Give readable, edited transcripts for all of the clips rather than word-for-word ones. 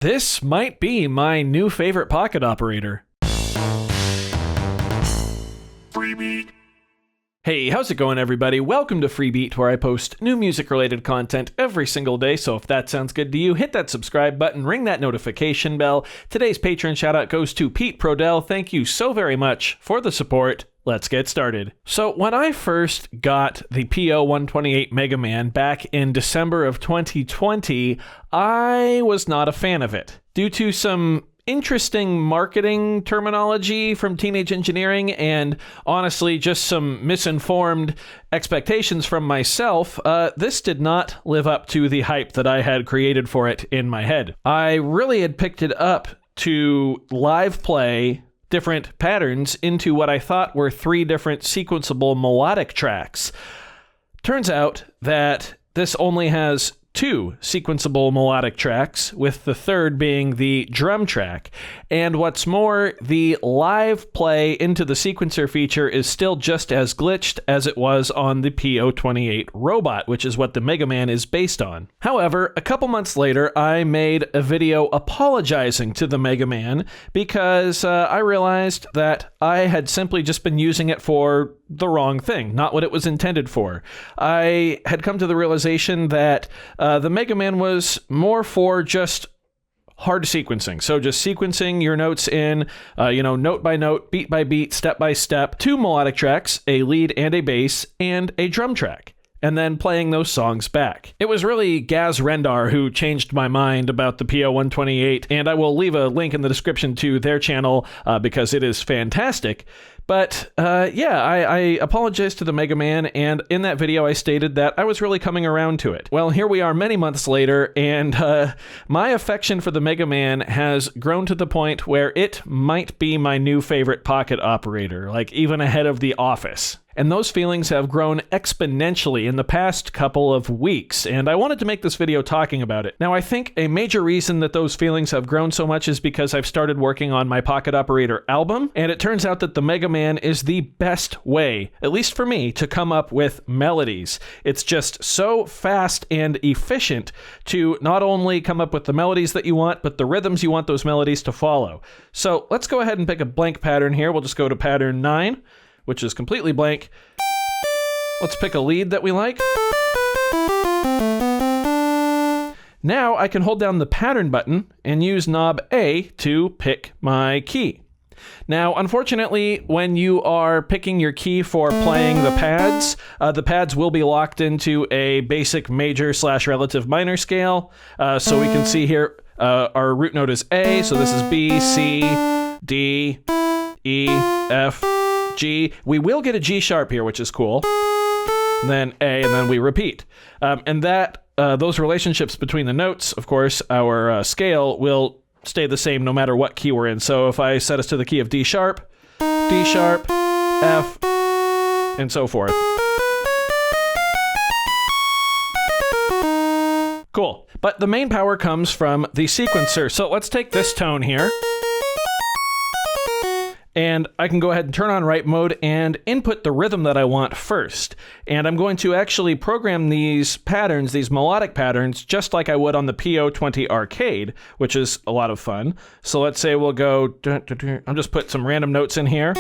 This might be my new favorite pocket operator. Freebie. Hey, how's it going, everybody? Welcome to Freebeat, where I post new music-related content every single day, so if that sounds good to you, hit that subscribe button, ring that notification bell. Today's patron shoutout goes to Pete Prodell. Thank you so very much for the support. Let's get started. So when I first got the PO-128 Megaman back in December of 2020, I was not a fan of it. Due to some interesting marketing terminology from Teenage Engineering and honestly just some misinformed expectations from myself, this did not live up to the hype that I had created for it in my head. I really had picked it up to live play different patterns into what I thought were 3 different sequenceable melodic tracks. Turns out that this only has 2 sequenceable melodic tracks, with the third being the drum track. And what's more, the live play into the sequencer feature is still just as glitched as it was on the PO-128 robot, which is what the Megaman is based on. However, a couple months later, I made a video apologizing to the Megaman because I realized that I had simply just been using it for the wrong thing, not what it was intended for. I had come to the realization that the Megaman was more for just hard sequencing. So just sequencing your notes in, note by note, beat by beat, step by step, 2 melodic tracks, a lead and a bass, and a drum track, and then playing those songs back. It was really Gaz Rendar who changed my mind about the PO-128, and I will leave a link in the description to their channel because it is fantastic. But I apologized to the Megaman, and in that video I stated that I was really coming around to it. Well, here we are many months later, and my affection for the Megaman has grown to the point where it might be my new favorite pocket operator, like even ahead of The Office. And those feelings have grown exponentially in the past couple of weeks, and I wanted to make this video talking about it. Now, I think a major reason that those feelings have grown so much is because I've started working on my pocket operator album, and it turns out that the Megaman is the best way, at least for me, to come up with melodies. It's just so fast and efficient to not only come up with the melodies that you want, but the rhythms you want those melodies to follow. So let's go ahead and pick a blank pattern here. We'll just go to pattern 9. Which is completely blank. Let's pick a lead that we like. Now I can hold down the pattern button and use knob A to pick my key. Now, unfortunately, when you are picking your key for playing the pads will be locked into a basic major / relative minor scale. So we can see here, our root note is A, so this is B, C, D, E, F, G. We will get a G sharp here, which is cool. And then A, and then we repeat. And that those relationships between the notes, of course, our scale will stay the same no matter what key we're in. So if I set us to the key of D sharp, F, and so forth. Cool. But the main power comes from the sequencer. So let's take this tone here. And I can go ahead and turn on write mode and input the rhythm that I want first. And I'm going to actually program these patterns, these melodic patterns, just like I would on the PO-20 arcade, which is a lot of fun. So let's say we'll go, I'll just put some random notes in here.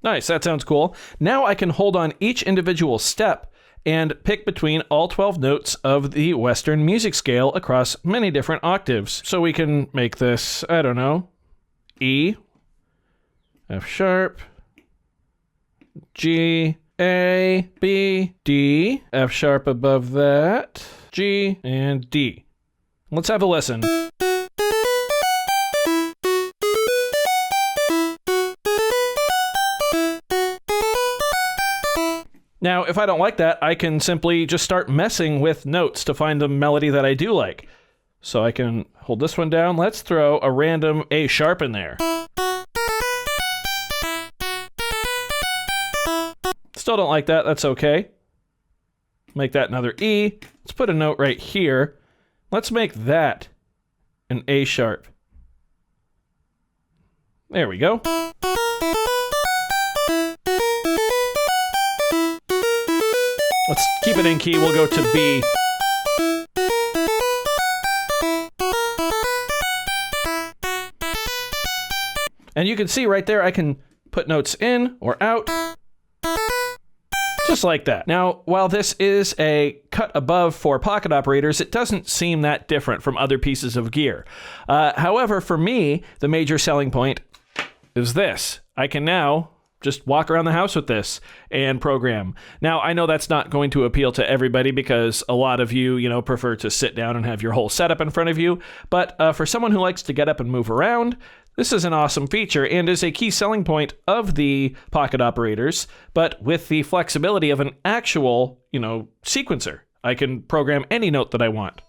Nice, that sounds cool. Now I can hold on each individual step and pick between all 12 notes of the Western music scale across many different octaves. So we can make this, I don't know, E, F sharp, G, A, B, D, F sharp above that, G, and D. Let's have a listen. Now, if I don't like that, I can simply just start messing with notes to find the melody that I do like. So I can hold this one down. Let's throw a random A sharp in there. Still don't like that. That's okay. Make that another E. Let's put a note right here. Let's make that an A sharp. There we go. Let's keep it in key. We'll go to B. And you can see right there, I can put notes in or out, just like that. Now, while this is a cut above for pocket operators, it doesn't seem that different from other pieces of gear. However, for me, the major selling point is this. I can now just walk around the house with this and program. Now, I know that's not going to appeal to everybody because a lot of you, prefer to sit down and have your whole setup in front of you. But for someone who likes to get up and move around, this is an awesome feature and is a key selling point of the pocket operators, but with the flexibility of an actual, sequencer. I can program any note that I want.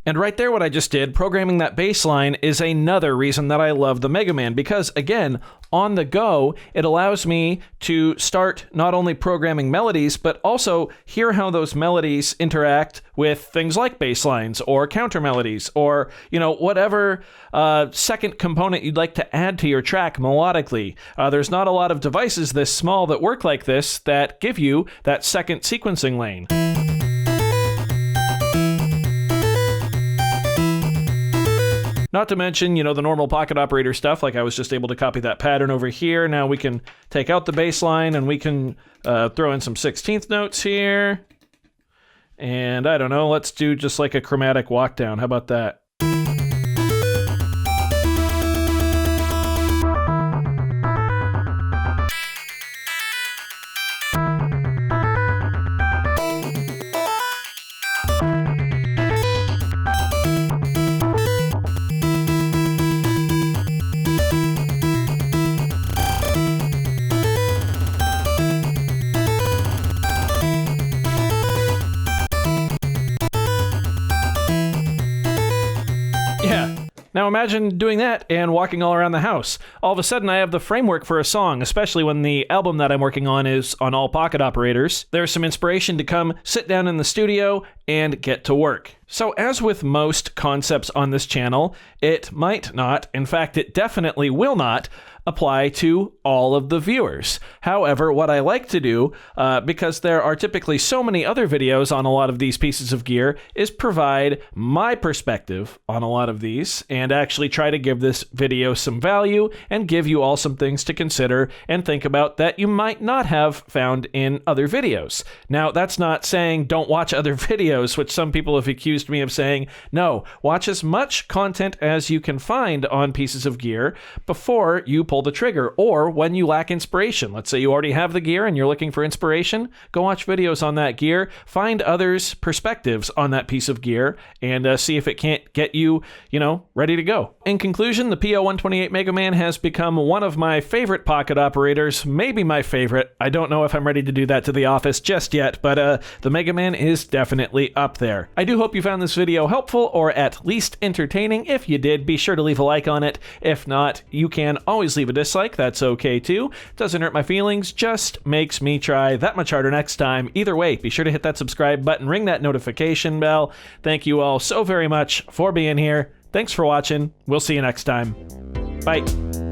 And right there, what I just did, programming that bass line, is another reason that I love the Megaman, because again, on the go, it allows me to start not only programming melodies, but also hear how those melodies interact with things like bass lines or counter melodies or, whatever second component you'd like to add to your track melodically. There's not a lot of devices this small that work like this that give you that second sequencing lane. Not to mention, the normal pocket operator stuff, like I was just able to copy that pattern over here. Now we can take out the bass line and we can throw in some 16th notes here. And I don't know, let's do just like a chromatic walk down. How about that? Now imagine doing that and walking all around the house. All of a sudden I have the framework for a song, especially when the album that I'm working on is on all pocket operators. There's some inspiration to come sit down in the studio and get to work. So as with most concepts on this channel, it might not, in fact it definitely will not, apply to all of the viewers. However, what I like to do, because there are typically so many other videos on a lot of these pieces of gear, is provide my perspective on a lot of these and actually try to give this video some value and give you all some things to consider and think about that you might not have found in other videos. Now, that's not saying don't watch other videos, which some people have accused me of saying. No, watch as much content as you can find on pieces of gear before you pull the trigger, or when you lack inspiration. Let's say you already have the gear and you're looking for inspiration, go watch videos on that gear, find others' perspectives on that piece of gear, and see if it can't get you, ready to go. In conclusion, the PO-128 Megaman has become one of my favorite pocket operators, maybe my favorite. I don't know if I'm ready to do that to the office just yet, but the Megaman is definitely up there. I do hope you found this video helpful, or at least entertaining. If you did, be sure to leave a like on it. If not, you can always leave a dislike, that's okay too. Doesn't hurt my feelings, just makes me try that much harder next time. Either way, be sure to hit that subscribe button, ring that notification bell. Thank you all so very much for being here. Thanks for watching. We'll see you next time. Bye.